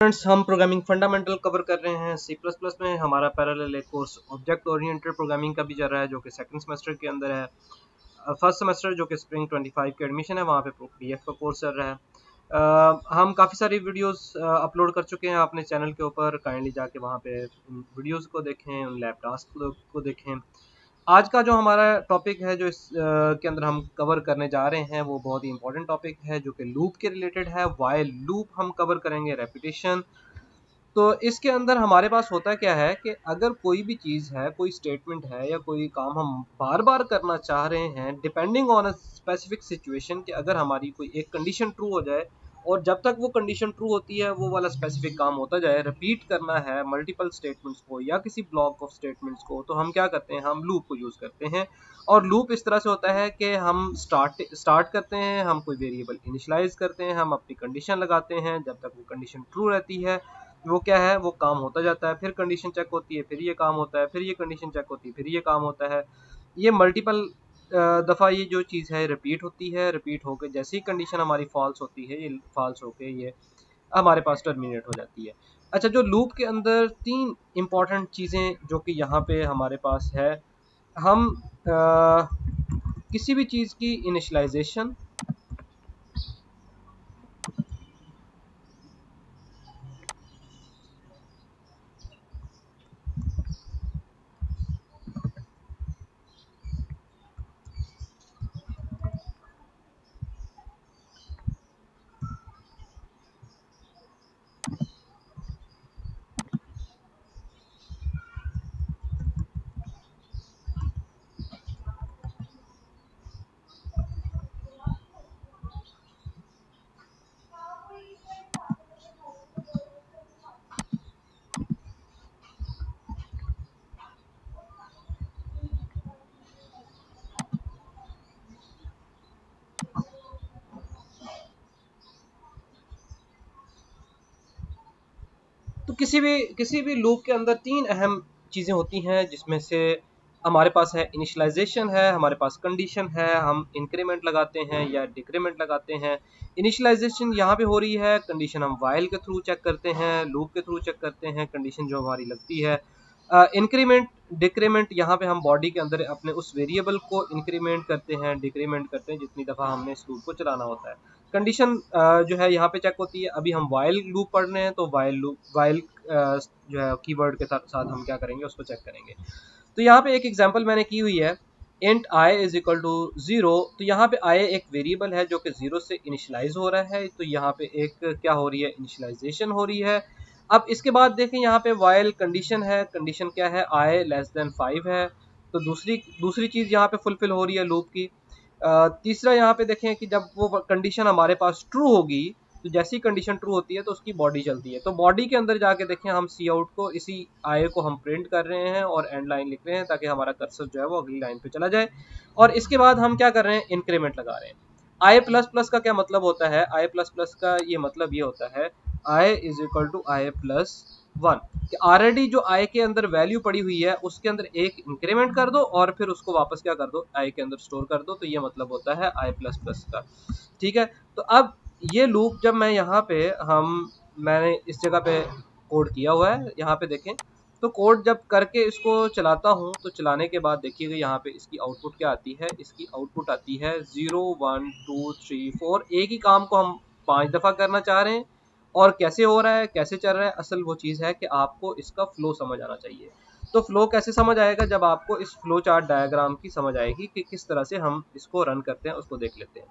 Friends, हम programming fundamental cover कर रहे हैं सी प्लस प्लस में। हमारा पैरेलल एक कोर्स ऑब्जेक्ट ओरिएंटेड प्रोग्रामिंग का भी चल रहा है जो कि सेकंड सेमेस्टर के अंदर है। फर्स्ट सेमेस्टर जो कि स्प्रिंग 25 के एडमिशन है वहाँ पे पीएफ का कोर्स चल रहा है। हम काफ़ी सारी वीडियोस अपलोड कर चुके हैं अपने चैनल के ऊपर। काइंडली जाके वहाँ पे उन वीडियोस को देखें, उन लैब टास्क को देखें। आज का जो हमारा टॉपिक है जो के अंदर हम कवर करने जा रहे हैं वो बहुत ही इंपॉर्टेंट टॉपिक है जो कि लूप के रिलेटेड है। व्हाइल लूप हम कवर करेंगे, रेपिटेशन। तो इसके अंदर हमारे पास होता क्या है कि अगर कोई भी चीज़ है, कोई स्टेटमेंट है या कोई काम हम बार बार करना चाह रहे हैं, depending on a specific situation, कि अगर हमारी कोई एक कंडीशन ट्रू हो जाए और जब तक वो कंडीशन ट्रू होती है वो वाला स्पेसिफिक काम होता जाए, रिपीट करना है मल्टीपल स्टेटमेंट्स को या किसी ब्लॉक ऑफ स्टेटमेंट्स को, तो हम क्या करते हैं, हम लूप को यूज़ करते हैं। और लूप इस तरह से होता है कि हम स्टार्ट करते हैं, हम कोई वेरिएबल इनिशियलाइज करते हैं, हम अपनी कंडीशन लगाते हैं, जब तक वो कंडीशन ट्रू रहती है वो क्या है, वो काम होता जाता है। फिर कंडीशन चेक होती है, फिर ये काम होता है, फिर ये कंडीशन चेक होती है, फिर ये काम होता है। ये मल्टीपल दफ़ा ये जो चीज़ है रिपीट होती है। रिपीट होकर जैसी कंडीशन हमारी फॉल्स होती है, ये फॉल्स होके ये हमारे पास टर्मिनेट हो जाती है। अच्छा, जो लूप के अंदर तीन इंपॉर्टेंट चीज़ें जो कि यहाँ पे हमारे पास है, हम किसी भी चीज़ की इनिशलाइजेशन, तो किसी भी लूप के अंदर तीन अहम चीज़ें होती हैं, जिसमें से हमारे पास है इनिशियलाइजेशन है, हमारे पास कंडीशन है, हम इंक्रीमेंट लगाते हैं या डिक्रीमेंट लगाते हैं। इनिशियलाइजेशन यहाँ पे हो रही है, कंडीशन हम वाइल के थ्रू चेक करते हैं, लूप के थ्रू चेक करते हैं कंडीशन जो हमारी लगती है। इंक्रीमेंट डिक्रीमेंट यहाँ पे हम बॉडी के अंदर अपने उस वेरिएबल को इंक्रीमेंट करते हैं, डिक्रीमेंट करते हैं जितनी दफ़ा हमने इस लूप को चलाना होता है। कंडीशन जो है यहाँ पे चेक होती है। अभी हम वाइल लूप पढ़ रहे हैं तो वाइल जो है कीवर्ड के साथ हम क्या करेंगे, उसको चेक करेंगे। तो यहाँ पे एक एग्जांपल मैंने की हुई है, int I is equal to 0। तो यहाँ पे आई एक वेरिएबल है जो कि 0 से इनिशियलाइज हो रहा है। तो यहाँ पे एक क्या हो रही है, इनिशियलाइजेशन हो रही है। अब इसके बाद देखें यहाँ पे वाइल कंडीशन है, कंडीशन क्या है, आई लेस देन 5 है। तो दूसरी चीज़ यहाँ पे फुलफिल हो रही है लूप की। तीसरा यहाँ पे देखें कि जब वो कंडीशन हमारे पास ट्रू होगी, तो जैसी कंडीशन ट्रू होती है तो उसकी बॉडी चलती है। तो बॉडी के अंदर जाके देखें, हम सी आउट को, इसी आई को हम प्रिंट कर रहे हैं और एंड लाइन लिख रहे हैं ताकि हमारा कर्सर जो है वो अगली लाइन पे चला जाए। और इसके बाद हम क्या कर रहे हैं, इंक्रीमेंट लगा रहे हैं। आई प्लस प्लस का क्या मतलब होता है, आई प्लस प्लस का ये मतलब ये होता है, I is equal to I plus 1। कि ऑलरेडी जो आई के अंदर वैल्यू पड़ी हुई है उसके अंदर एक इंक्रीमेंट कर दो और फिर उसको वापस क्या कर दो, आई के अंदर स्टोर कर दो। तो ये मतलब होता है आई प्लस प्लस का। ठीक है। तो अब ये लूप जब मैं यहाँ पे मैंने इस जगह पे कोड किया हुआ है, यहाँ पे देखें। तो कोड जब करके इसको चलाता हूँ तो चलाने के बाद देखिएगा यहाँ पे इसकी आउटपुट क्या आती है, इसकी आउटपुट आती है 0 1 2 3 4। एक ही काम को हम 5 दफ़ा करना चाह रहे हैं। और कैसे हो रहा है, कैसे चल रहा है, असल वो चीज़ है कि आपको इसका फ्लो समझ आना चाहिए। तो फ्लो कैसे समझ आएगा, जब आपको इस फ्लो चार्ट डायग्राम की समझ आएगी कि किस तरह से हम इसको रन करते हैं, उसको देख लेते हैं।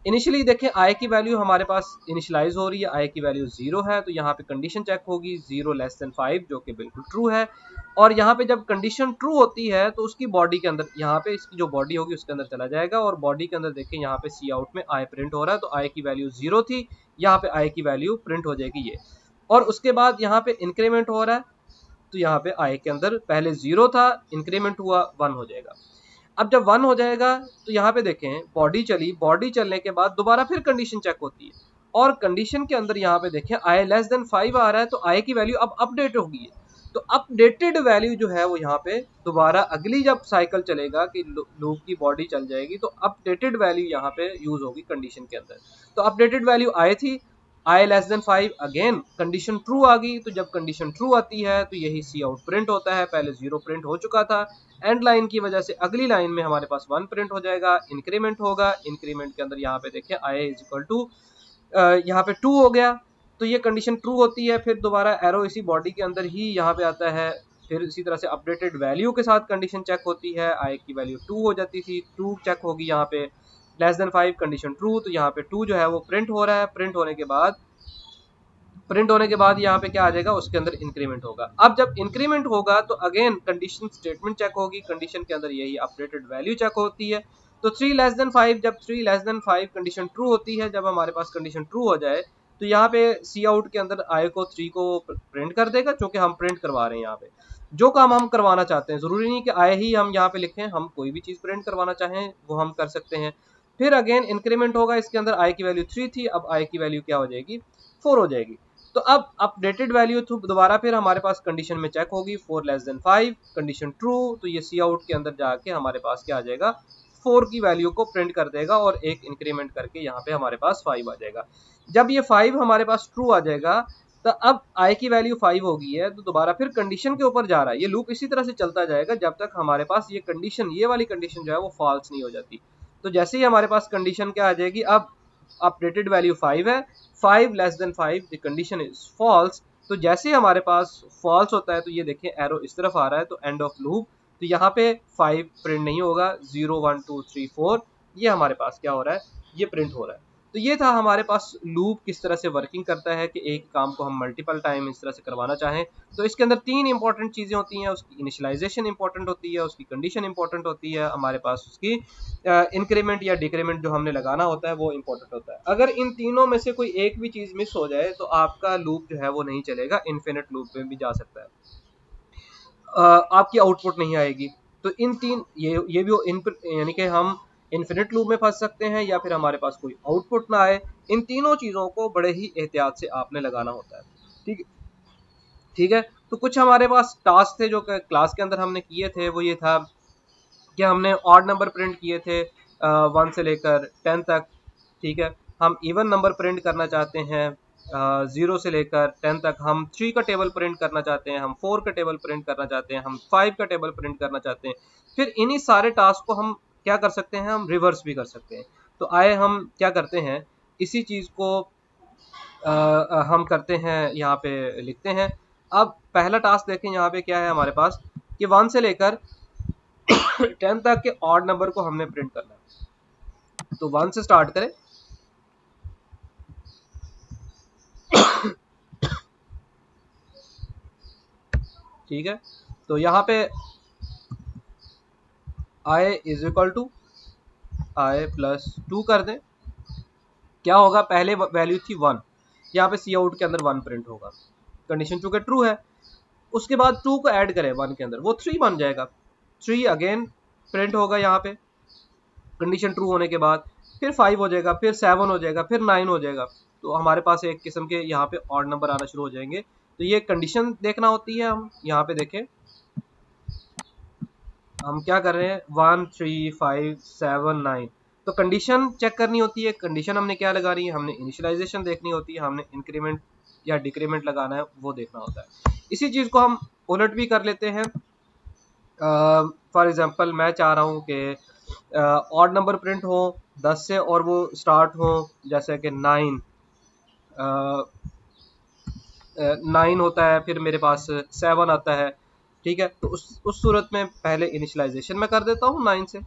इनिशियली देखें, आई की वैल्यू हमारे पास इनिशियलाइज हो रही है, आई की वैल्यू 0 है। तो यहाँ पे कंडीशन चेक होगी 0 लेस देन 5, जो कि बिल्कुल ट्रू है। और यहाँ पे जब कंडीशन ट्रू होती है तो उसकी बॉडी के अंदर, यहाँ पे इसकी जो बॉडी होगी उसके अंदर चला जाएगा। और बॉडी के अंदर देखें, यहाँ पे सी आउट में आई प्रिंट हो रहा है। तो आई की वैल्यू 0 थी, यहाँ पे आई की वैल्यू प्रिंट हो जाएगी ये। और उसके बाद यहाँ पे इंक्रीमेंट हो रहा है। तो यहाँ पे आई के अंदर पहले 0 था, इंक्रीमेंट हुआ 1 हो जाएगा। अब जब 1 हो जाएगा तो यहाँ पे देखें, बॉडी चली, बॉडी चलने के बाद दोबारा फिर कंडीशन चेक होती है। और कंडीशन के अंदर यहाँ पे देखें आई लेस देन 5 आ रहा है। तो आई की वैल्यू अब अपडेट होगी। तो अपडेटेड वैल्यू जो है वो यहाँ पे दोबारा अगली जब साइकिल चलेगा कि लूप की बॉडी चल जाएगी, तो अपडेटेड वैल्यू यहाँ पे यूज होगी कंडीशन के अंदर। तो अपडेटेड वैल्यू आई थी, i less than 5, again condition true आ गई, तो जब कंडीशन ट्रू आती है तो यही सी आउट प्रिंट होता है, पहले 0 प्रिंट हो चुका था, एंड लाइन की वजह से अगली लाइन में हमारे पास 1 प्रिंट हो जाएगा, इंक्रीमेंट होगा, इंक्रीमेंट के अंदर यहाँ पे देखिए i इज इक्वल टू यहाँ पे 2 हो गया, तो ये कंडीशन ट्रू होती है, फिर दोबारा एरो इसी बॉडी के अंदर ही यहाँ पे आता है, फिर इसी तरह से अपडेटेड वैल्यू के साथ कंडीशन चेक होती है, i की वैल्यू 2 हो जाती थी, 2 चेक होगी यहाँ पे, लेस देन 5 कंडीशन ट्रू, तो यहाँ पे 2 जो है वो प्रिंट हो रहा है, प्रिंट होने के बाद यहाँ पे क्या आ जाएगा, उसके अंदर इंक्रीमेंट होगा। अब जब इंक्रीमेंट होगा तो अगेन कंडीशन स्टेटमेंट चेक होगी, कंडीशन के अंदर यही अपडेटेड वैल्यू चेक होती है, तो 3 लेस देन 5, जब 3 लेस देन 5 कंडीशन ट्रू होती है, जब हमारे पास कंडीशन ट्रू हो जाए तो यहाँ पे सी आउट के अंदर आई को 3 को प्रिंट कर देगा, जो कि हम प्रिंट करवा रहे हैं। यहाँ पे जो काम हम करवाना चाहते हैं, जरूरी नहीं कि आई ही हम यहाँ पे लिखें, हम कोई भी चीज प्रिंट करवाना चाहें वो हम कर सकते हैं। फिर अगेन इंक्रीमेंट होगा, इसके अंदर आई की वैल्यू 3 थी, अब आई की वैल्यू क्या हो जाएगी, 4 हो जाएगी। तो अब अपडेटेड वैल्यू थ्रू दोबारा फिर हमारे पास कंडीशन में चेक होगी 4 लेस देन 5 कंडीशन ट्रू, तो ये सी आउट के अंदर जाके हमारे पास क्या आ जाएगा, 4 की वैल्यू को प्रिंट कर देगा और एक इंक्रीमेंट करके यहाँ पे हमारे पास 5 आ जाएगा। जब ये 5 हमारे पास ट्रू आ जाएगा तो अब i की वैल्यू 5 हो गई है, तो दोबारा फिर कंडीशन के ऊपर जा रहा है, ये लूप इसी तरह से चलता जाएगा जब तक हमारे पास ये कंडीशन, ये वाली कंडीशन जो है वो फॉल्स नहीं हो जाती। तो जैसे ही हमारे पास कंडीशन क्या आ जाएगी, अब अपडेटेड वैल्यू 5 है, 5 less than 5 the condition is false, तो जैसे ही हमारे पास फॉल्स होता है तो ये देखिए एरो इस तरफ आ रहा है, तो एंड ऑफ लूप, तो यहाँ पे 5 प्रिंट नहीं होगा, 0 1 2 3 4 ये हमारे पास क्या हो रहा है, ये प्रिंट हो रहा है। तो ये था हमारे पास लूप किस तरह से वर्किंग करता है कि एक काम को हम मल्टीपल टाइम इस तरह से करवाना चाहें। तो इसके अंदर 3 इंपॉर्टेंट चीज़ें होती हैं, उसकी इनिशियलाइजेशन इंपॉर्टेंट होती है, उसकी कंडीशन इंपॉर्टेंट होती है, हमारे पास उसकी इंक्रीमेंट या डिक्रीमेंट जो हमने लगाना होता है वो इंपॉर्टेंट होता है। अगर इन तीनों में से कोई एक भी चीज़ मिस हो जाए तो आपका लूप जो है वो नहीं चलेगा, इन्फिनिट लूप में भी जा सकता है, आपकी आउटपुट नहीं आएगी। तो इन तीन ये भी यानी कि हम इन्फिनिट लूप में फंस सकते हैं या फिर हमारे पास कोई आउटपुट ना आए, इन तीनों चीज़ों को बड़े ही एहतियात से आपने लगाना होता है। ठीक ठीक है। तो कुछ हमारे पास टास्क थे जो क्लास के अंदर हमने किए थे, वो ये था कि हमने ऑड नंबर प्रिंट किए थे 1 से लेकर 10 तक। ठीक है। हम इवन नंबर प्रिंट करना चाहते हैं 0 से लेकर 10 तक, हम 3 का टेबल प्रिंट करना चाहते हैं, हम 4 का टेबल प्रिंट करना चाहते हैं, हम 5 का टेबल प्रिंट करना चाहते हैं। फिर इन्हीं सारे टास्क को हम क्या कर सकते हैं, हम रिवर्स भी कर सकते हैं। तो आए हम क्या करते हैं, इसी चीज़ को हम करते हैं, यहाँ पे लिखते हैं। अब पहला टास्क देखें यहाँ पे क्या है हमारे पास, कि 1 से लेकर 10 तक के ऑड नंबर को हमने प्रिंट करना है। तो 1 से स्टार्ट करें, ठीक है। तो यहाँ पे i is equal to i plus 2 कर दें, क्या होगा, पहले वैल्यू थी 1, यहाँ पे सी आउट के अंदर 1 प्रिंट होगा, कंडीशन चूंकि ट्रू है। उसके बाद 2 को ऐड करें 1 के अंदर, वो 3 बन जाएगा, 3 अगेन प्रिंट होगा यहाँ पे कंडीशन ट्रू होने के बाद, फिर 5 हो जाएगा, फिर 7 हो जाएगा, फिर 9 हो जाएगा। तो हमारे पास एक किस्म के यहाँ पे ऑड नंबर आना शुरू हो जाएंगे। तो ये कंडीशन देखना होती है, हम यहाँ पे देखें हम क्या कर रहे हैं, 1 3 5 7 9, तो कंडीशन चेक करनी होती है, कंडीशन हमने क्या लगा रही है, हमने इनिशियलाइजेशन देखनी होती है, हमने इंक्रीमेंट या डिक्रीमेंट लगाना है वो देखना होता है। इसी चीज़ को हम उलट भी कर लेते हैं। फॉर एग्जांपल मैं चाह रहा हूँ कि ऑड नंबर प्रिंट हो 10 से और वो स्टार्ट हो जैसे कि 9 9 होता है, फिर मेरे पास 7 आता है। ठीक है। तो उस सूरत में पहले इनिशियलाइजेशन में कर देता हूँ 9 से,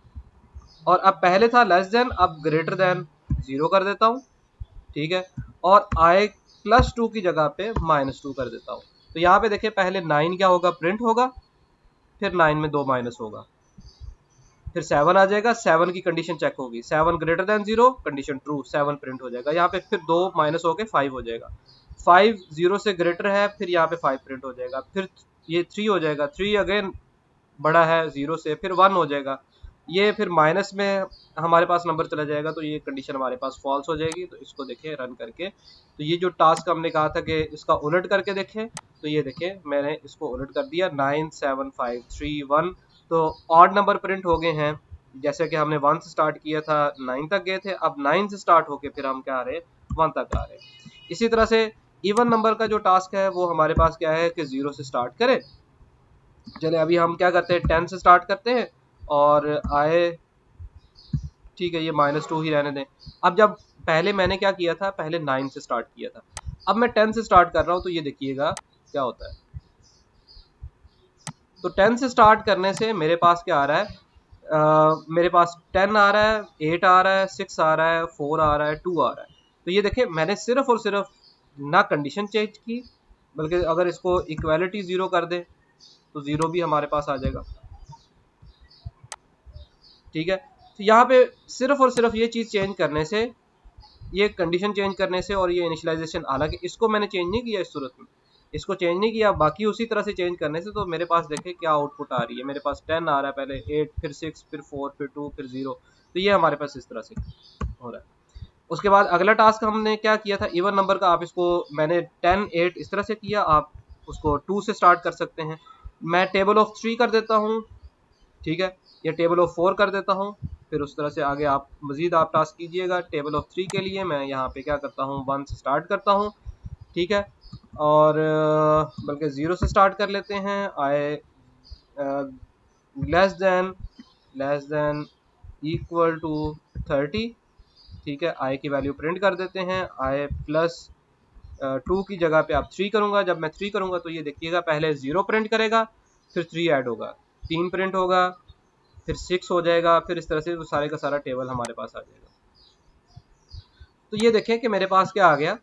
और अब पहले था लेस देन, अब ग्रेटर देन 0 कर देता हूँ। ठीक है। और i प्लस 2 की जगह पे -2 कर देता हूँ। तो यहाँ पे देखिए पहले 9 क्या होगा, प्रिंट होगा, फिर 9 में 2 माइनस होगा, फिर 7 आ जाएगा, 7 की कंडीशन चेक होगी, 7 greater than 0 condition true, 7 print हो जाएगा। यहाँ पे फिर 2 माइनस होके 5 हो जाएगा, 5 0 से ग्रेटर है, फिर यहाँ पे 5 प्रिंट हो जाएगा, फिर ये 3 हो जाएगा, 3 अगेन बड़ा है 0 से, फिर 1 हो जाएगा, ये फिर माइनस में हमारे पास नंबर चला जाएगा, तो ये कंडीशन हमारे पास फॉल्स हो जाएगी। तो इसको देखें रन करके, तो ये जो टास्क हमने कहा था कि इसका उलट करके देखें, तो ये देखें मैंने इसको उलट कर दिया, 9 7 5 3 1, तो ऑड नंबर प्रिंट हो गए हैं। जैसे कि हमने 1 से स्टार्ट किया था 9 तक गए थे, अब 9 से स्टार्ट होके फिर हम क्या आ रहे हैं 1 तक आ रहे हैं। इसी तरह से इवन नंबर का जो टास्क है वो हमारे पास क्या है कि 0 से स्टार्ट करे। चले अभी हम क्या करते हैं 10 से स्टार्ट करते हैं और आए, ठीक है ये -2 ही रहने दें। अब जब पहले मैंने क्या किया था, पहले 9 से स्टार्ट किया था, अब मैं 10 से स्टार्ट कर रहा हूँ तो ये देखिएगा क्या होता है। तो 10 से स्टार्ट करने से मेरे पास क्या आ रहा है, मेरे पास 10 आ रहा है, 8 आ रहा है, 6 आ रहा है, 4 आ रहा है, 2 आ रहा है। तो ये देखिए मैंने सिर्फ और सिर्फ ना कंडीशन चेंज की, बल्कि अगर इसको इक्वालिटी 0 कर दे तो 0 भी हमारे पास आ जाएगा, ठीक है। तो यहाँ पे सिर्फ और सिर्फ ये चीज़ चेंज करने से, ये कंडीशन चेंज करने से और ये इनिशियलाइजेशन, हालांकि इसको मैंने चेंज नहीं किया इस सूरत में, इसको चेंज नहीं किया, बाकी उसी तरह से चेंज करने से तो मेरे पास देखें क्या आउटपुट आ रही है। मेरे पास 10 आ रहा है, पहले 8, फिर 6, फिर 4, फिर 2, फिर 0। तो ये हमारे पास इस तरह से हो रहा है। उसके बाद अगला टास्क हमने क्या किया था, इवन नंबर का। आप इसको, मैंने 10, 8 इस तरह से किया, आप उसको 2 से स्टार्ट कर सकते हैं। मैं टेबल ऑफ 3 कर देता हूँ, ठीक है, या टेबल ऑफ 4 कर देता हूँ। फिर उस तरह से आगे आप मजीद आप टास्क कीजिएगा। टेबल ऑफ 3 के लिए मैं यहाँ पे क्या करता हूँ, 1 से स्टार्ट करता हूँ, ठीक है, और बल्कि 0 से स्टार्ट कर लेते हैं। आए लेस देन इक्वल टू 30, ठीक है, आई की वैल्यू प्रिंट कर देते हैं। आई प्लस 2 की जगह पे आप 3 करूँगा। जब मैं 3 करूँगा तो ये देखिएगा पहले 0 प्रिंट करेगा, फिर 3 ऐड होगा, 3 प्रिंट होगा, फिर 6 हो जाएगा, फिर इस तरह से वो सारे का सारा टेबल हमारे पास आ जाएगा। तो ये देखें कि मेरे पास क्या आ गया,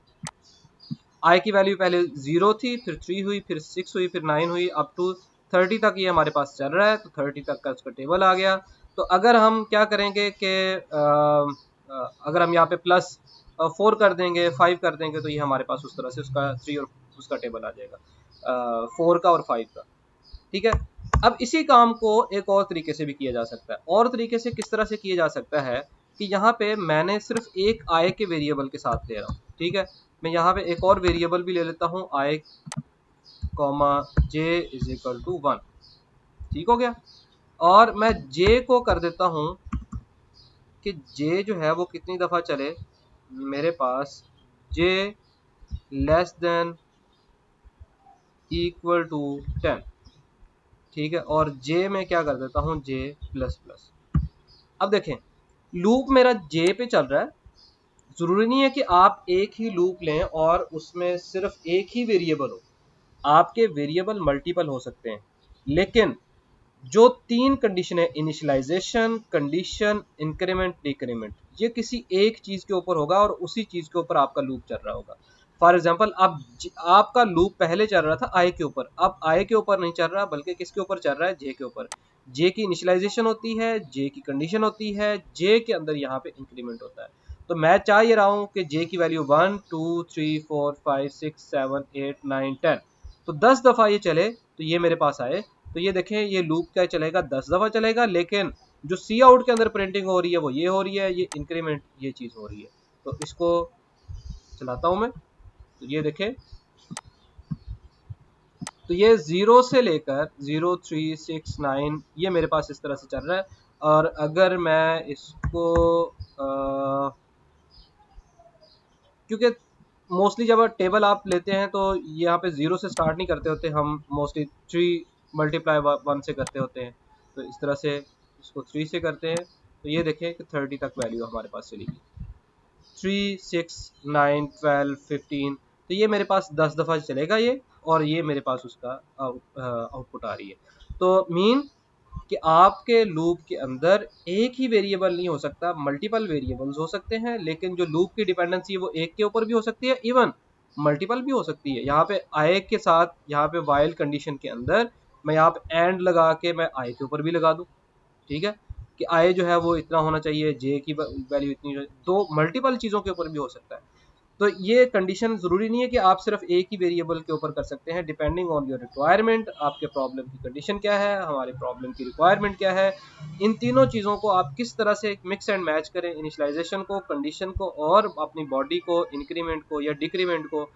आई की वैल्यू पहले 0 थी, फिर 3 हुई, फिर 6 हुई, फिर 9 हुई, अप टू 30 तक ये हमारे पास चल रहा है। तो 30 तक का उसका टेबल आ गया। तो अगर हम क्या करेंगे कि अगर हम यहाँ पे प्लस 4 कर देंगे, 5 कर देंगे, तो ये हमारे पास उस तरह से उसका 3 और उसका टेबल आ जाएगा, 4 का और 5 का, ठीक है। अब इसी काम को एक और तरीके से भी किया जा सकता है। और तरीके से किस तरह से किया जा सकता है कि यहाँ पे मैंने सिर्फ एक आय के वेरिएबल के साथ ले रहा हूँ, ठीक है। मैं यहाँ पे एक और वेरिएबल भी ले लेता हूँ, I comma J is equal to 1, ठीक हो गया। और मैं जे को कर देता हूँ कि जे जो है वो कितनी दफ़ा चले, मेरे पास जे लेस देन इक्वल टू 10, ठीक है, और जे में क्या कर देता हूँ, जे प्लस प्लस। अब देखें लूप मेरा जे पे चल रहा है। जरूरी नहीं है कि आप एक ही लूप लें और उसमें सिर्फ एक ही वेरिएबल हो, आपके वेरिएबल मल्टीपल हो सकते हैं। लेकिन जो 3 कंडीशन है, इनिशियलाइजेशन, कंडीशन, इंक्रीमेंट, डिक्रीमेंट, ये किसी एक चीज के ऊपर होगा और उसी चीज के ऊपर आपका लूप चल रहा होगा। फॉर एग्जाम्पल अब आपका लूप पहले चल रहा था आई के ऊपर, अब आई के ऊपर नहीं चल रहा, बल्कि किसके ऊपर चल रहा है, जे के ऊपर। जे की इनिशियलाइजेशन होती है, जे की कंडीशन होती है, जे के अंदर यहाँ पे इंक्रीमेंट होता है। तो मैं चाह ये रहा हूँ कि जे की वैल्यू 1 2 3 4 5 6 7 8 9 10, तो 10 दफा ये चले तो ये मेरे पास आए। तो ये देखें ये लूप क्या चलेगा, 10 दफा चलेगा, लेकिन जो सी आउट के अंदर प्रिंटिंग हो रही है वो ये हो रही है, ये इंक्रीमेंट ये चीज हो रही है। तो इसको चलाता हूं मैं, तो ये देखें, तो ये 0 से लेकर 0 3 6 9 ये मेरे पास इस तरह से चल रहा है। और अगर मैं इसको क्योंकि मोस्टली जब टेबल आप लेते हैं तो यहाँ पे 0 से स्टार्ट नहीं करते होते, हम मोस्टली 3 मल्टीप्लाई 1 से करते होते हैं। तो इस तरह से इसको 3 से करते हैं। तो ये देखें कि 30 तक वैल्यू हमारे पास चलेगी, 3 6 9 12 15। तो ये मेरे पास 10 दफ़ा चलेगा ये, और ये मेरे पास उसका आउटपुट आ रही है। तो मीन कि आपके लूप के अंदर एक ही वेरिएबल नहीं हो सकता, मल्टीपल वेरिएबल्स हो सकते हैं। लेकिन जो लूप की डिपेंडेंसी है वो एक के ऊपर भी हो सकती है, इवन मल्टीपल भी हो सकती है। यहाँ पे आई के साथ, यहाँ पे वाइल कंडीशन के अंदर मैं यहाँ पे एंड लगा के मैं आई के ऊपर भी लगा दूँ, ठीक है, कि आई जो है वो इतना होना चाहिए, जे की वैल्यू इतनी, तो मल्टीपल चीज़ों के ऊपर भी हो सकता है। तो ये कंडीशन ज़रूरी नहीं है कि आप सिर्फ एक ही वेरिएबल के ऊपर कर सकते हैं, डिपेंडिंग ऑन योर रिक्वायरमेंट। आपके प्रॉब्लम की कंडीशन क्या है, हमारे प्रॉब्लम की रिक्वायरमेंट क्या है, इन तीनों चीज़ों को आप किस तरह से मिक्स एंड मैच करें, इनिशियलाइजेशन को, कंडीशन को और अपनी बॉडी को, इंक्रीमेंट को या डिक्रीमेंट को,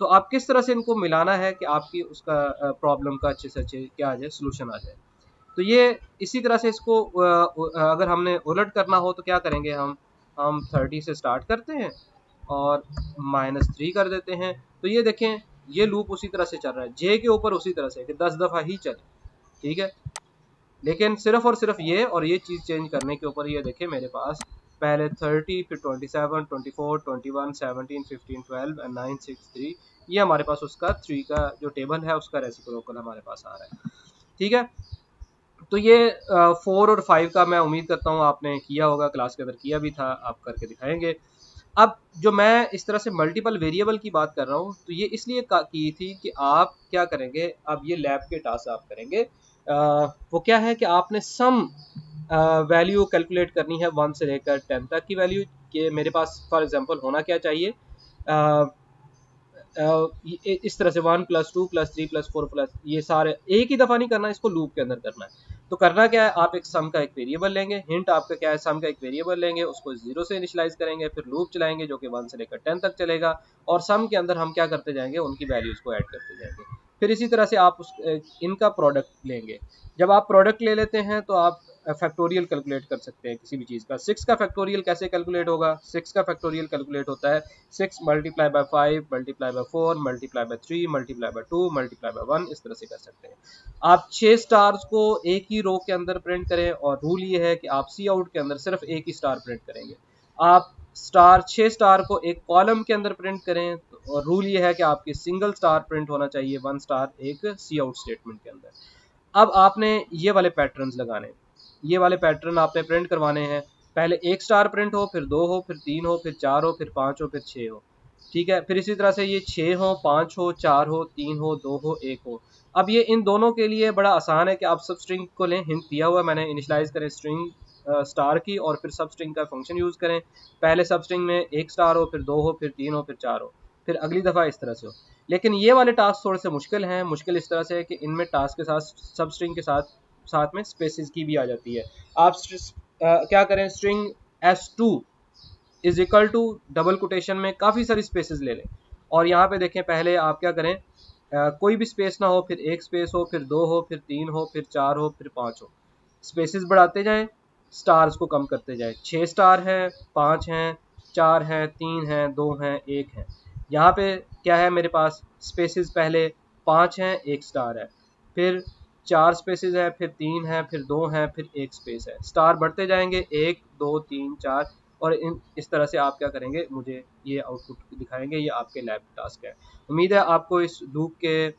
तो आप किस तरह से इनको मिलाना है कि आपकी उसका प्रॉब्लम का अच्छे से अच्छे क्या आ जाए, सोल्यूशन आ जाए। तो ये इसी तरह से इसको अगर हमने उलट करना हो तो क्या करेंगे, हम 30 से स्टार्ट करते हैं, और -3 कर देते हैं। तो ये देखें ये लूप उसी तरह से चल रहा है, जे के ऊपर उसी तरह से कि 10 दफ़ा ही चले, ठीक है। लेकिन सिर्फ और सिर्फ ये और ये चीज़ चेंज करने के ऊपर ये देखें मेरे पास पहले 30 फिर 27 24 21 17 15 12 एंड 9 6 3, ये हमारे पास उसका 3 का जो टेबल है उसका रेसिप्रोकल हमारे पास आ रहा है, ठीक है। तो ये 4 और 5 का मैं उम्मीद करता हूँ आपने किया होगा, क्लास के अंदर किया भी था, आप करके दिखाएंगे। अब जो मैं इस तरह से मल्टीपल वेरिएबल की बात कर रहा हूँ तो ये इसलिए की थी कि आप क्या करेंगे, अब ये लैब के टास्क आप करेंगे, वो क्या है कि आपने सम वैल्यू कैलकुलेट करनी है 1 से लेकर 10 तक की वैल्यू, कि मेरे पास फॉर एग्जांपल होना क्या चाहिए, इस तरह से 1 + 2 + 3 + 4 प्लस, ये सारे एक ही दफ़ा नहीं करना, इसको लूप के अंदर करना है। तो करना क्या है, आप एक सम का एक वेरिएबल लेंगे, हिंट आपका क्या है, सम का एक वेरिएबल लेंगे, उसको 0 से इनिशियलाइज करेंगे, फिर लूप चलाएंगे जो कि 1 से लेकर 10 तक चलेगा, और सम के अंदर हम क्या करते जाएंगे, उनकी वैल्यूज़ को ऐड करते जाएंगे। फिर इसी तरह से आप इनका प्रोडक्ट लेंगे। जब आप प्रोडक्ट ले लेते हैं तो आप फैक्टोरियल कैलकुलेट कर सकते हैं किसी भी चीज़ का। 6 का फैक्टोरियल कैसे कैलकुलेट होगा, 6 का फैक्टोरियल कैलकुलेट होता है 6 × 5 × 4 × 3 × 2 × 1, इस तरह से कर सकते हैं। आप 6 स्टार्स को एक ही रो के अंदर प्रिंट करें, और रूल ये है कि आप सी आउट के अंदर सिर्फ एक ही स्टार प्रिंट करेंगे। आप 6 स्टार को एक कॉलम के अंदर प्रिंट करें, और रूल ये है कि आपकी सिंगल स्टार प्रिंट होना चाहिए 1 स्टार एक सी आउट स्टेटमेंट के अंदर। अब आपने ये वाले पैटर्न्स लगाने, ये वाले पैटर्न आपने प्रिंट करवाने हैं। पहले 1 स्टार प्रिंट हो, फिर 2 हो, फिर 3 हो, फिर 4 हो, फिर 5 हो, फिर 6 हो, ठीक है। फिर इसी तरह से ये 6 हो, 5 हो, 4 हो, 3 हो, 2 हो, 1 हो। अब ये इन दोनों के लिए बड़ा आसान है कि आप सब स्ट्रिंग को लें, हिंट दिया हुआ मैंने, इनिशियलाइज करें स्ट्रिंग स्टार की, और फिर सब स्ट्रिंग का फंक्शन यूज़ करें। पहले सब स्ट्रिंग में 1 स्टार हो, फिर 2 हो, फिर 3 हो, फिर 4 हो, फिर अगली दफ़ा इस तरह से हो। लेकिन ये वाले टास्क थोड़े से मुश्किल हैं। मुश्किल इस तरह से है कि इनमें टास्क के साथ सब स्ट्रिंग के साथ साथ में स्पेसिस की भी आ जाती है। आप क्या करें, string s2 is equal to double quotation में काफ़ी सारी स्पेसेस ले लें, और यहाँ पे देखें पहले आप क्या करें, कोई भी स्पेस ना हो, फिर एक स्पेस हो, फिर 2 हो, फिर 3 हो, फिर 4 हो, फिर 5 हो, स्पेसेस बढ़ाते जाएं, स्टार्स को कम करते जाएं। 6 स्टार हैं, 5 हैं, 4 हैं, 3 हैं, 2 हैं, 1 है। यहाँ पे क्या है मेरे पास, स्पेसेस पहले 5 हैं, 1 स्टार है, फिर 4 स्पेसेस है, फिर 3 है, फिर 2 हैं, फिर 1 स्पेस है। स्टार बढ़ते जाएंगे, 1 2 3 4, और इस तरह से आप क्या करेंगे, मुझे ये आउटपुट दिखाएंगे। ये आपके लैब टास्क है। उम्मीद है आपको इस लूप के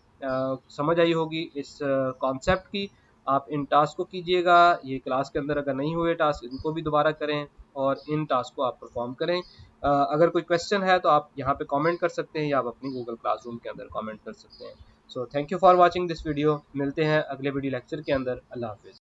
समझ आई होगी, इस कॉन्सेप्ट की। आप इन टास्क को कीजिएगा, ये क्लास के अंदर अगर नहीं हुए टास्क, इनको भी दोबारा करें, और इन टास्क को आप परफॉर्म करें। अगर कोई क्वेश्चन है तो आप यहाँ पे कमेंट कर सकते हैं, या आप अपनी गूगल क्लासरूम के अंदर कमेंट कर सकते हैं। So thank you for watching this video. मिलते हैं अगले वीडियो लेक्चर के अंदर। अल्लाह हाफिज़।